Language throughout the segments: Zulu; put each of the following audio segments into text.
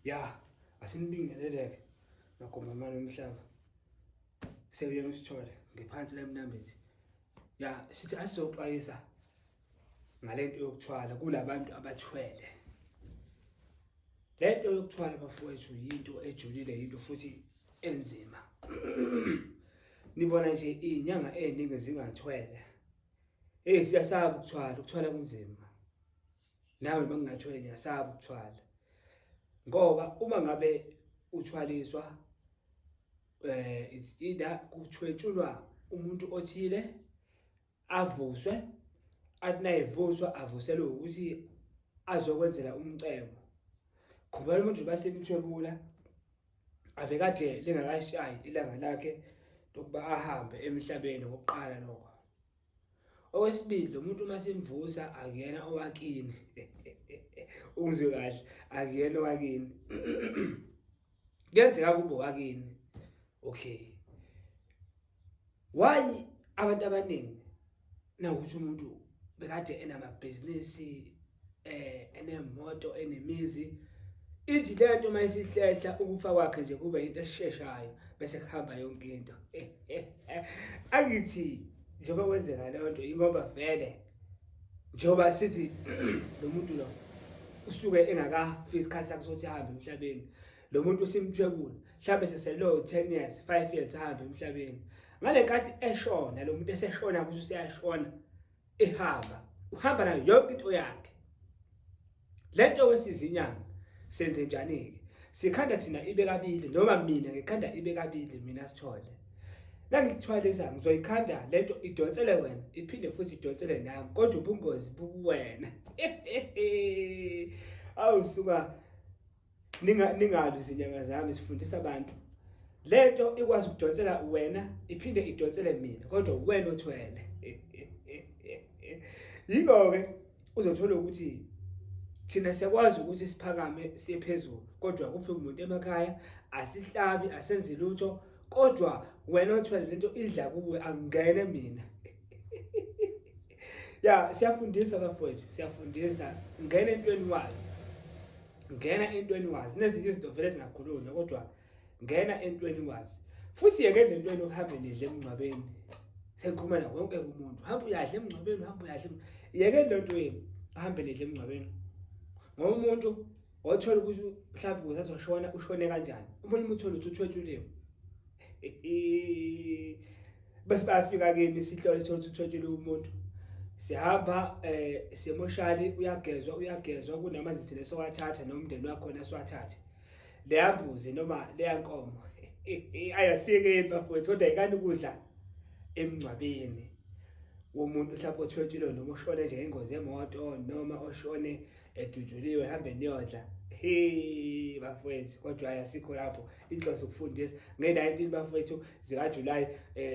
Ya, asinibingeleleke nagombamani umhlaba. Sebuye ngisithole ngiphansi lemnambithi. Ya, sithi asizoxwayisa ngalento yokuthwala kulabantu abathwele. Lento yokuthwala bafowethu yinto ejulile, yinto futhi enzima. Nibona nje izinyanga eziningi zingathwele. Siyasaba ukuthwala kunzima. Nawe mangingathwele ngiyasaba ukuthwala. Ngoba uma ngabe uthwaliswa it's either kuthwetshulwa umuntu othile avuswe, athi nayevuswa avuselwe ukuthi azokwenzela umcebo. Khumbula umuntu basemthwebula avekade lingakashayi ilanga lakhe lokuba ahambe emhlabeni ngokuqala lokho. Okwesibili, lo muntu masimvusa akuyena owakini. Ungizwe kahle, akuyena owakini. Kuyenzeka kube owakini. Okay. Why abantu abaningi nawukuthi umuntu bekade enamabhizinisi enemoto enemizi, ithi lento mayisihlehla ukufa kwakhe nje kube into esheshayo bese kuhamba yonke into. Angithi njengoba kwenzeka leyo nto ingoba vele njengoba sithi lo muntu lo usuke engakafiki isikhathi sakhe sokuthi ahambe emhlabeni. Lo muntu usimthwebula mhlawumbe seselo 10 years 5 years ahambe emhlabeni. Ngale nkathi eshona lo muntu eseshona ukuthi useyashona uhamba nayo yonke into yakhe. Lento wesizinyanga senze njani ke? Sikhanda thina ibe kabili noma mina ngikhanda ibe kabili mina Sithole. Nangikuthwalisa ngizoyikhanda lento idonsele wena iphinde futhi idonsele nami kodwa ubungozi bukuwena. Awusuka ningalu izinyanga zami sifundisa abantu. Lento ikwazi ukudonsela wena iphinde idonsele mina kodwa wena othwele. Yiko ke uzothola ukuthi thina siyakwazi ukuthi siphakame siye phezulu kodwa kufika umuntu emakhaya asihlabi asenze lutho kodwa wena othwele lento idla kuwe angene mina. Ya, siyafundisa bafowethu, siyafundisa ngena entweni wazi. Ngena entweni wazi. Nezinye izinto vele zingakhulunywa kodwa ngena entweni wazi. Futhi yeke lentweni okuhambe nidle emngcwabeni. Sengikhuluma nawo wonke umuntu. Hamba uyadla emngcwabeni, hamba uyadla. Yeke lento yini ahambe nidle emngcwabeni. Ngoba umuntu othola ukuthi mhlawumbe uzazoshona ushone kanjani. Umuntu umuthola ukuthi uthwetshuliwe. Bese bayafika kimi isihlole sokuthi uthwetshule umuntu. Sihamba semoshali uyagezwa kunamanzi thina sowathatha nomndeni wakho nasowathatha. Leyambuzi noma leyankomo ayasike bafowethu kodwa ikani ukudla emngcwabeni womuntu mhlawumbe othwetshule noma oshone nje ingozi yemoto noma oshone edujuliwe hambe niyodla. Bafowethu kodwa ayasikho lapho inhloso ukufundisa nge-19 bafowethu zikaJuly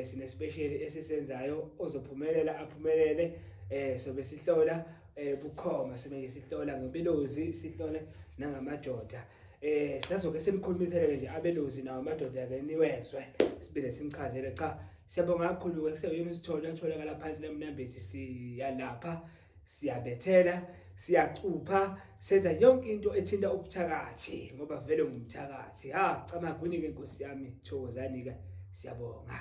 sine special esisenzayo ozophumelela aphumelele. Sobe sihlola bukhoma, sobe ngisihlola ngebelozi, sihlola nangamadoda. Siyazoke simkhulumisele nje abelozi nawo amadoda ake niwezwe sibile simchazele cha siyabonga kakhulu kuseyini Sithole atholakala phansi lemnambithi. Siyalapha, siyabethela, siyacupha, senza yonke into ethinta ubuthakathi ngoba vele ngumthakathi. Cha magwini ke Nkosi yami, thokozani ke, siyabonga.